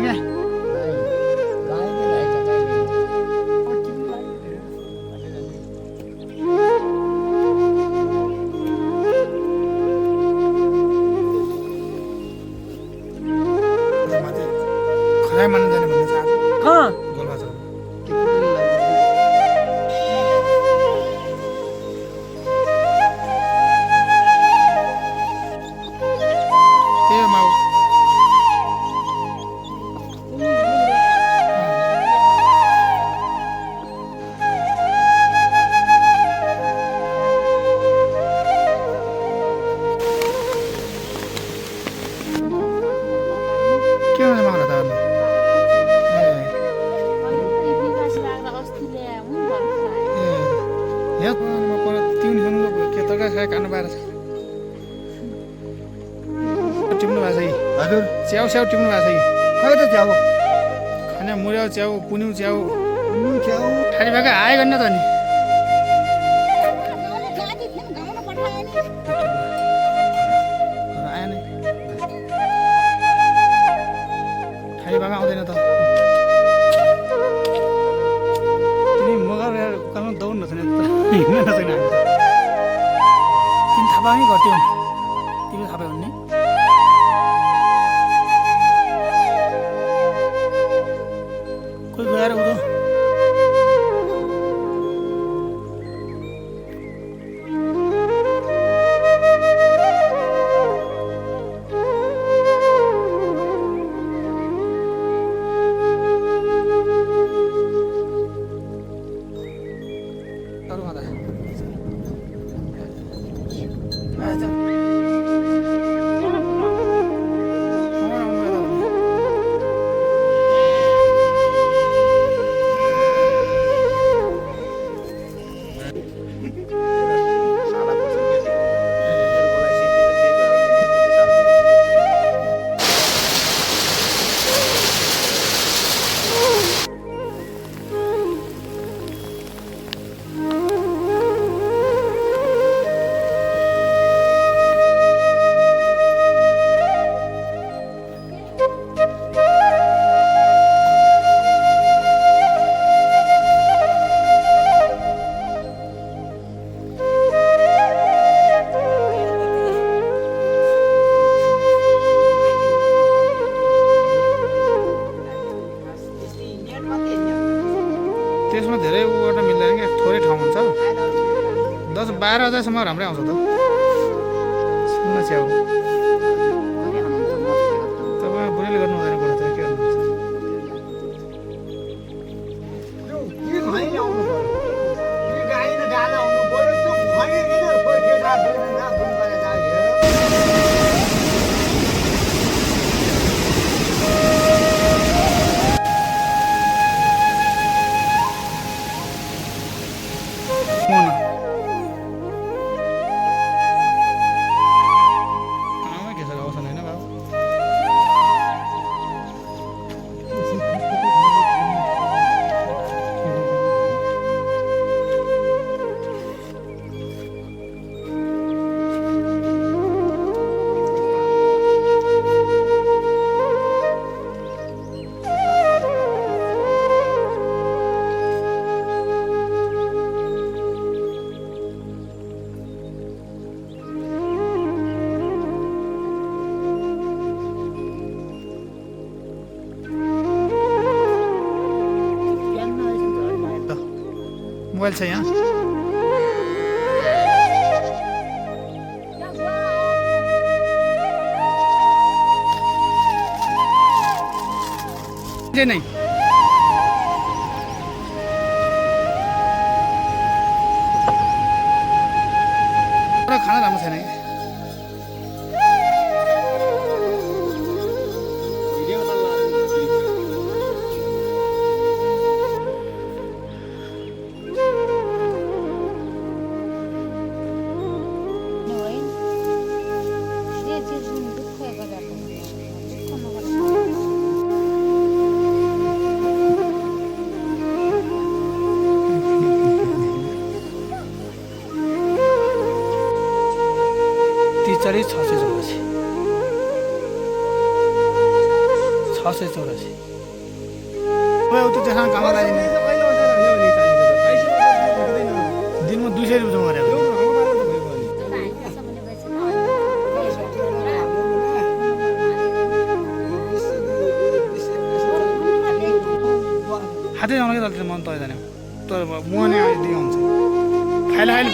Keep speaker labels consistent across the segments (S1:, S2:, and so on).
S1: क्या खराय मान्न जाने भन्ने छ आज गोलमा छ त्यही हो माउ के हुन्छ माउला त अन्त यहाँ पर तिउन के तरकारी खाएर काट्नु पाएर छ टिप्नु भएको छ कि
S2: हजुर
S1: च्याउ स्याउ टिप्नु भएको छ कि
S2: खै त च्याउ
S1: होइन मुर्याउ च्याउ पुन्यु च्याउ
S2: च्याउ
S1: खाली भएको आयो गर्ने त नि आएन खाली भएको आउँदैन त तिमी मगर उकाल्नु दौड नछैन हिँड्न नछैन हामी त तिमी थाहा पाउने गर्थ्यौ तिमी थाहा पायो भने कोही गएर उदो त्यसमा धेरै उ गर्न मिल्दैन क्या थोरै ठाउँ हुन्छ 10-12 हजारसम्म राम्रै आउँछ त सुन्न च्याउ तपाईँ बुढीले गर्नु हुँदैन कुरा त के गर्नुहुन्छ मोबाइल छ यहाँ नहीं खाना राम्रो छैन कि 684 उता त्यसमा काम लाग्दैन दिनमा 200 रुपियाँ मर्या हातै जाउँला कि मन त जाने तर मुहाने आइदियो हुन्छ खाइला खाइला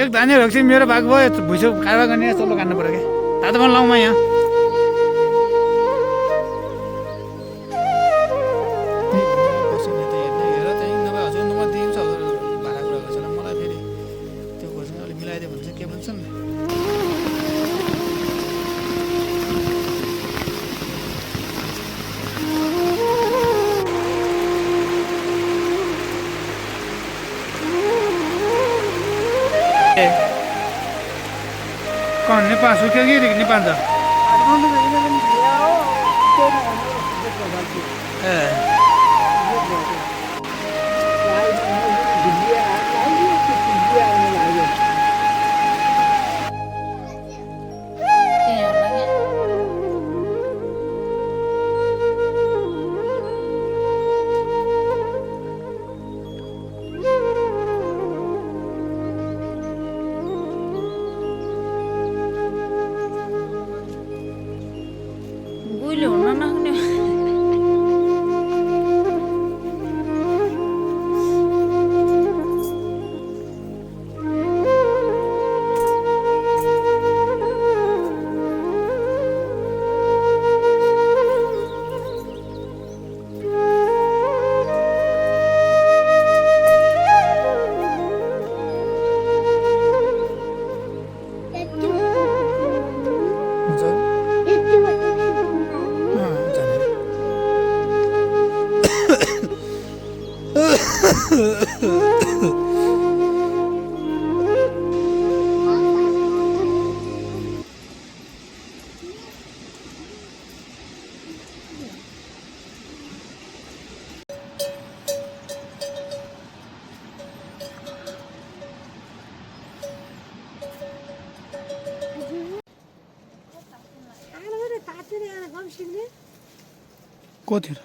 S1: एक धान्य रक्सी मेरो भाग भयो भुइँसो कारबार गर्ने चल्लो काट्नु पऱ्यो क्या तातो पनि लाउँ यहाँ मलाई फेरि त्यो खोज्ने अलिक मिलाइदियो भने चाहिँ के भन्छन् कौन नेपाल सुखे कि नेपाल जा कोतिर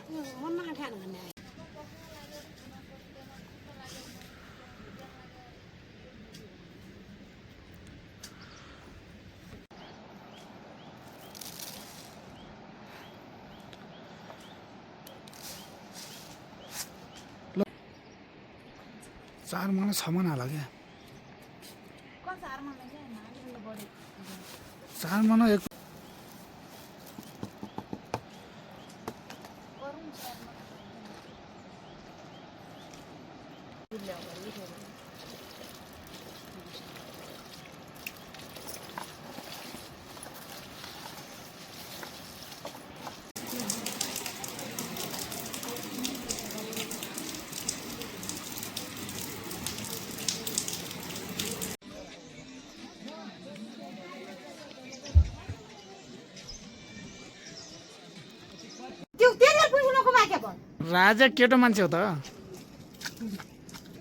S1: चार मन 6 मन होला क्या 4 मन एक राजा केटो मान्छे हो त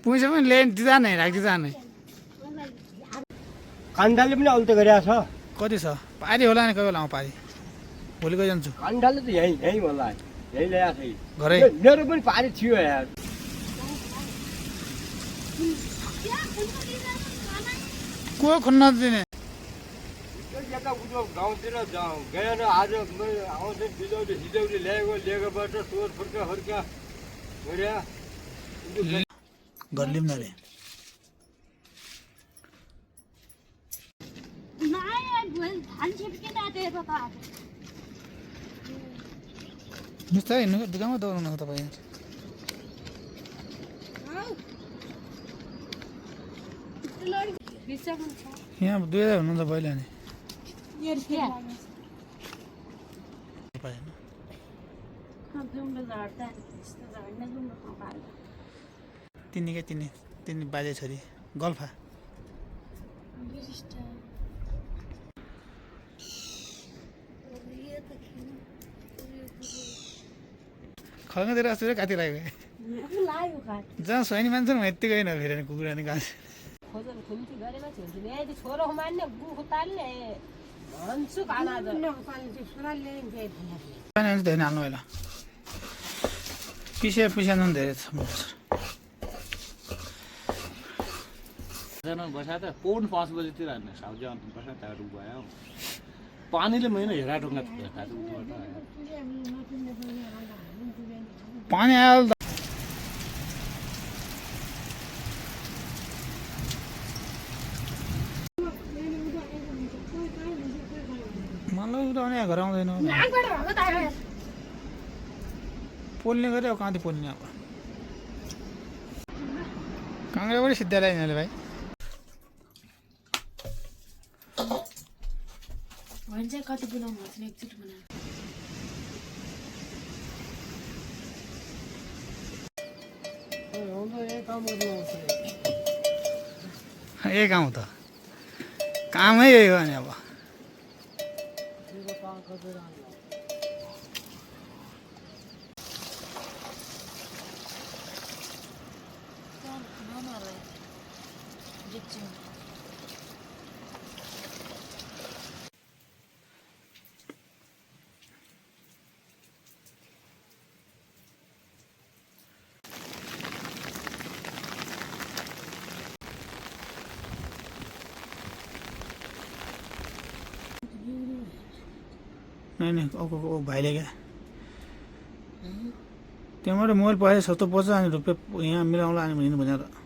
S1: पैसा पनि ल्याइ दिँदा नै राखिदिँदा नै
S2: काण्डाले पनि अल्तो गरिरहेको छ
S1: कति छ पारी होला नि कोही बेला पारी भोलि गइ जान्छु
S2: काण्डाले त यहीँ होला यहीँ ल्याएको छ
S1: घरै
S2: मेरो पनि पारी थियो यार
S1: को खुन्न दिने
S2: गाउँतिर गएर आज आउँछ बिजौले हिजौले ल्याएकोबाट सोर फर्का गरे
S1: गरिलिउँ न रे निस्ता हिँड्नु दुकानमा दौड्नु तपाईँ यहाँ 2000 हुनुहुन्छ पहिला नि तिनी बाजे छोरी गल्फा खङ्गातिर अस्ति काति लाग्यो जहाँ सोनी मान्छे यति गएन फेरि कुकुरा नि घाँस धेरै हाल्नु होला पिसा धेरै छ
S3: बसा त पौन 5 बजीतिर हान्ने साउजी अन्त बसा त्यहाँ गयो पानीले मैले हेरा ढुङ्गा
S1: पानी आयो मलाई उठाउने घर आउँदैन पोल्ने गऱ्यो अब कहाँ पोल्ने अब काङ्ग्रेबाट सिधा ल्याइने भाइ
S4: कति बनाउनु भएको छ एकचोटि बनाएर
S1: यही काम हो त कामै यही हो नि अब नहीं ओ भाइले क्या त्यहाँबाट मोबाइल पाए सस्तो पर्छ अनि रुपियाँ यहाँ मिलाउँला अनि भनेर